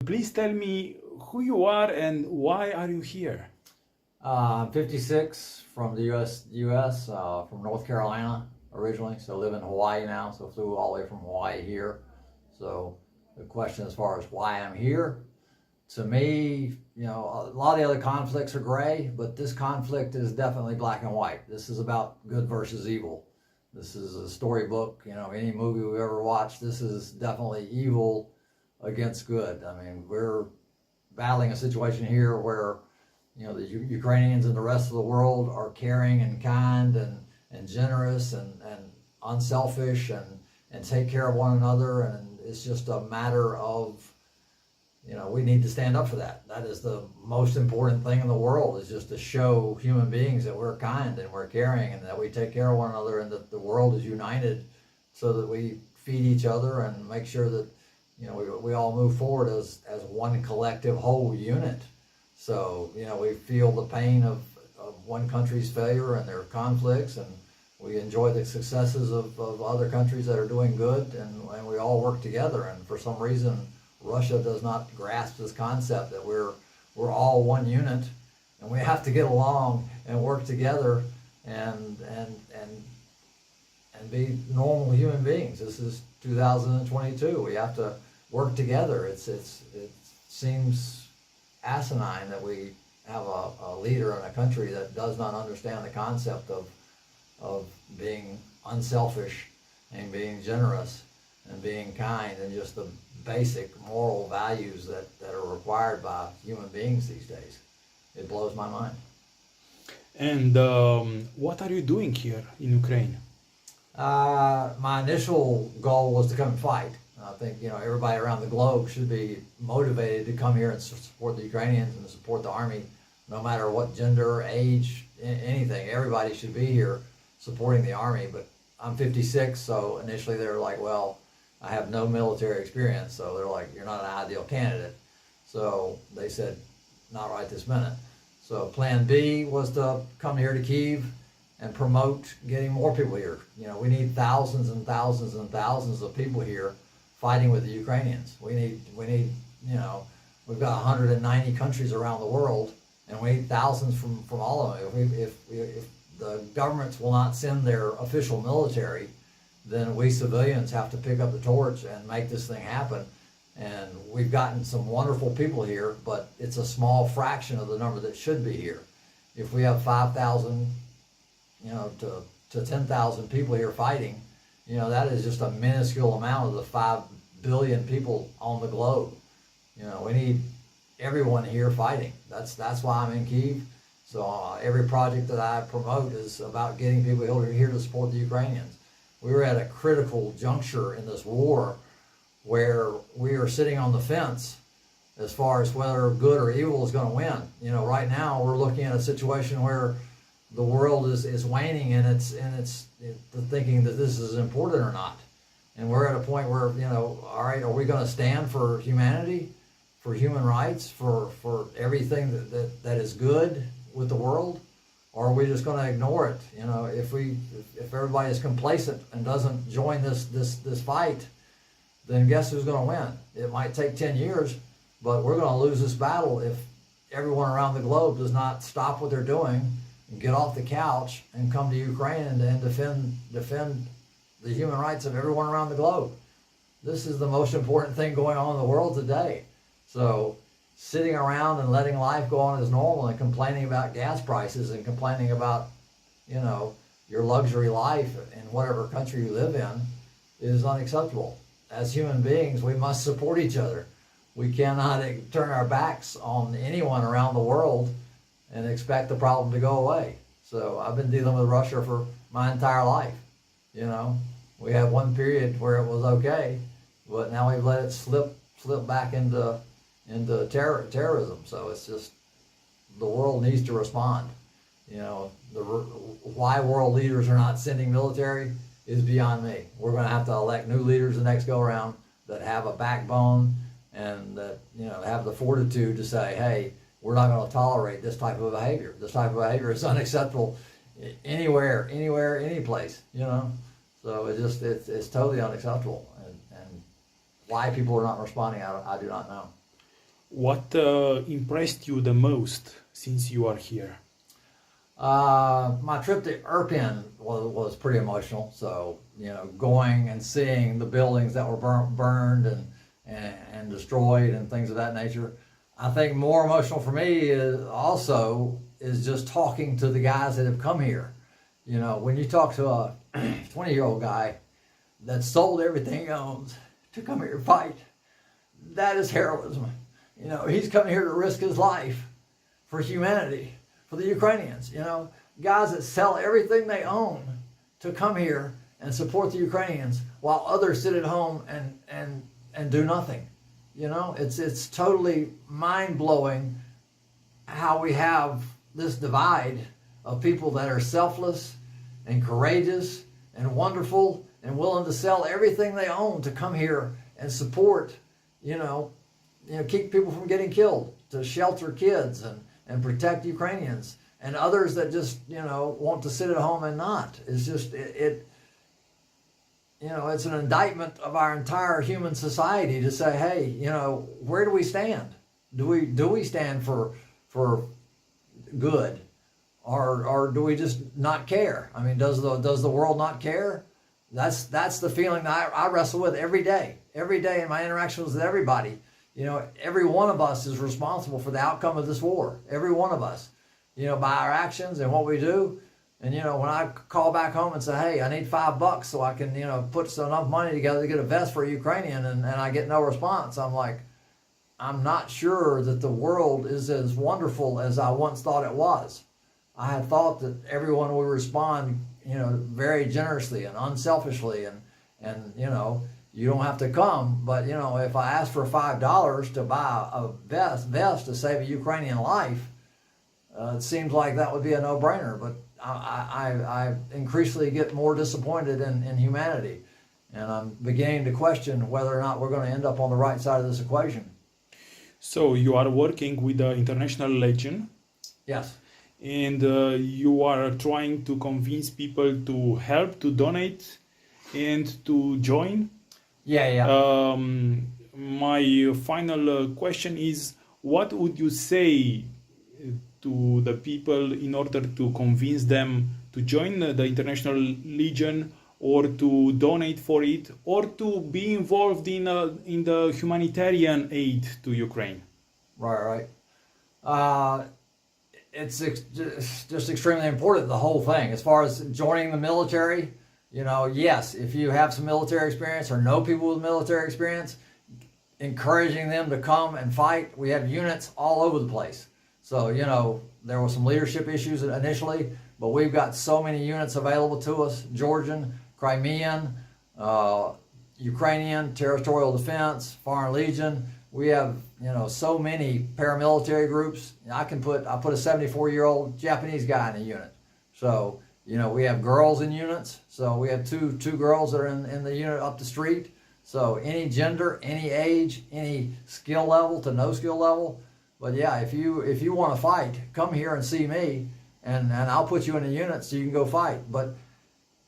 Please tell me who you are and why are you here? I'm 56 from the U.S., from North Carolina originally, so live in Hawaii now, so flew all the way from Hawaii here. So the question as far as why I'm here, to me, a lot of the other conflicts are gray, but this conflict is definitely black and white. This is about good versus evil. This is a storybook, any movie we've ever watched, this is definitely evil against good. I mean, we're battling a situation here where the Ukrainians and the rest of the world are caring and kind and generous and unselfish and take care of one another, and it's just a matter of, we need to stand up for that. That is the most important thing in the world, is just to show human beings that we're kind and we're caring and that we take care of one another and that the world is united so that we feed each other and make sure that, we all move forward as one collective whole unit. So, we feel the pain of one country's failure and their conflicts, and we enjoy the successes of other countries that are doing good, and we all work together. And for some reason, Russia does not grasp this concept that we're all one unit, and we have to get along and work together and be normal human beings. This is 2022. We have to work together. It seems asinine that we have a leader in a country that does not understand the concept of being unselfish and being generous and being kind and just the basic moral values that are required by human beings these days. It blows my mind. And what are you doing here in Ukraine? My initial goal was to come and fight. I think, everybody around the globe should be motivated to come here and support the Ukrainians and support the army, no matter what gender, age, anything. Everybody should be here supporting the army. But I'm 56, so initially they were like, well, I have no military experience, so they're like, you're not an ideal candidate. So they said, not right this minute. So plan B was to come here to Kyiv and promote getting more people here. We need thousands and thousands and thousands of people here fighting with the Ukrainians. We need, we've got 190 countries around the world, and we need thousands from all of them. If the governments will not send their official military, then we civilians have to pick up the torch and make this thing happen. And we've gotten some wonderful people here, but it's a small fraction of the number that should be here. If we have 5,000, to 10,000 people here fighting, that is just a minuscule amount of the 5 billion people on the globe. We need everyone here fighting. That's why I'm in Kyiv. So every project that I promote is about getting people here to support the Ukrainians. We were at a critical juncture in this war where we are sitting on the fence as far as whether good or evil is going to win. Right now we're looking at a situation where the world is waning and it's thinking that this is important or not. And we're at a point where, all right, are we going to stand for humanity, for human rights, for everything that is good with the world? Or are we just going to ignore it? If everybody is complacent and doesn't join this fight, then guess who's going to win? It might take 10 years, but we're going to lose this battle if everyone around the globe does not stop what they're doing and get off the couch and come to Ukraine and defend the human rights of everyone around the globe. This is the most important thing going on in the world today. So sitting around and letting life go on as normal and complaining about gas prices and complaining about, your luxury life in whatever country you live in is unacceptable. As human beings, we must support each other. We cannot turn our backs on anyone around the world and expect the problem to go away. So I've been dealing with Russia for my entire life. We had one period where it was okay, but now we've let it slip back into terrorism. So it's just, the world needs to respond. Why world leaders are not sending military is beyond me. We're going to have to elect new leaders the next go around that have a backbone and that have the fortitude to say, hey, we're not going to tolerate this type of behavior. This type of behavior is unacceptable anywhere, any place. So it's totally unacceptable. And why people are not responding, I do not know. What impressed you the most since you are here? My trip to Irpin was pretty emotional. So, going and seeing the buildings that were burned and destroyed and things of that nature. I think more emotional for me is just talking to the guys that have come here. When you talk to a 20-year-old guy that sold everything he owns to come here to fight, that is heroism. He's coming here to risk his life for humanity, for the Ukrainians. Guys that sell everything they own to come here and support the Ukrainians while others sit at home and do nothing. It's totally mind-blowing how we have this divide of people that are selfless and courageous and wonderful and willing to sell everything they own to come here and support, keep people from getting killed, to shelter kids and protect Ukrainians, and others that just, want to sit at home and not. It's just, it's an indictment of our entire human society to say, hey, where do we stand? Do we stand for good, or do we just not care? I mean, does the world not care? That's the feeling that I wrestle with every day in my interactions with everybody. Every one of us is responsible for the outcome of this war. Every one of us, by our actions and what we do. And, when I call back home and say, hey, I need $5 so I can, put enough money together to get a vest for a Ukrainian, and I get no response, I'm like, I'm not sure that the world is as wonderful as I once thought it was. I had thought that everyone would respond, very generously and unselfishly, and you don't have to come, but if I ask for $5 to buy a vest to save a Ukrainian life, it seems like that would be a no-brainer. But I increasingly get more disappointed in humanity, and I'm beginning to question whether or not we're going to end up on the right side of this equation. So you are working with the International Legion. Yes. And you are trying to convince people to help, to donate, and to join. Yeah. My final question is, what would you say to the people in order to convince them to join the International Legion, or to donate for it, or to be involved in the humanitarian aid to Ukraine? Right. It's just extremely important, the whole thing. As far as joining the military, yes, if you have some military experience or know people with military experience, encouraging them to come and fight. We have units all over the place. So, there were some leadership issues initially, but we've got so many units available to us: Georgian, Crimean, Ukrainian, territorial defense, Foreign Legion. We have, so many paramilitary groups. I put a 74-year-old Japanese guy in a unit. So, we have girls in units. So we have two girls that are in the unit up the street. So any gender, any age, any skill level to no skill level. But yeah, if you want to fight, come here and see me, and I'll put you in a unit so you can go fight. But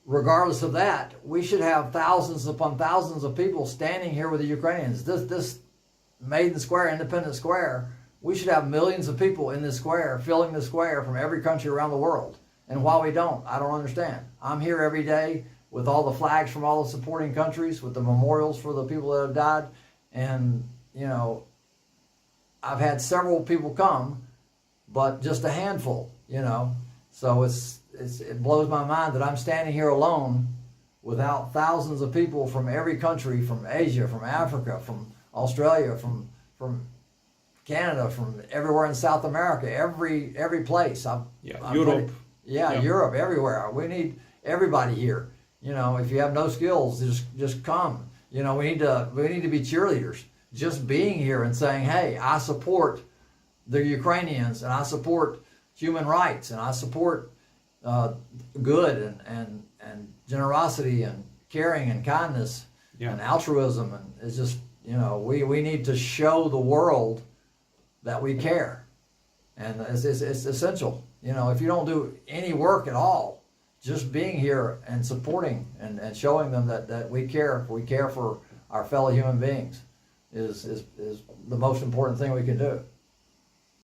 regardless of that, we should have thousands upon thousands of people standing here with the Ukrainians. This Maiden Square, Independence Square, we should have millions of people in this square, filling the square from every country around the world. And why we don't, I don't understand. I'm here every day with all the flags from all the supporting countries, with the memorials for the people that have died. And, I've had several people come, but just a handful, So it blows my mind that I'm standing here alone without thousands of people from every country, from Asia, from Africa, from Australia, from Canada, from everywhere in South America, every place. Europe. Europe, everywhere. We need everybody here. If you have no skills, just come. We need to be cheerleaders. Just being here and saying, hey, I support the Ukrainians, and I support human rights, and I support good and generosity and caring and kindness and altruism, and it's just we need to show the world that we care, and it's essential. If you don't do any work at all, just being here and supporting and showing them that we care for our fellow human beings. is the most important thing we can do.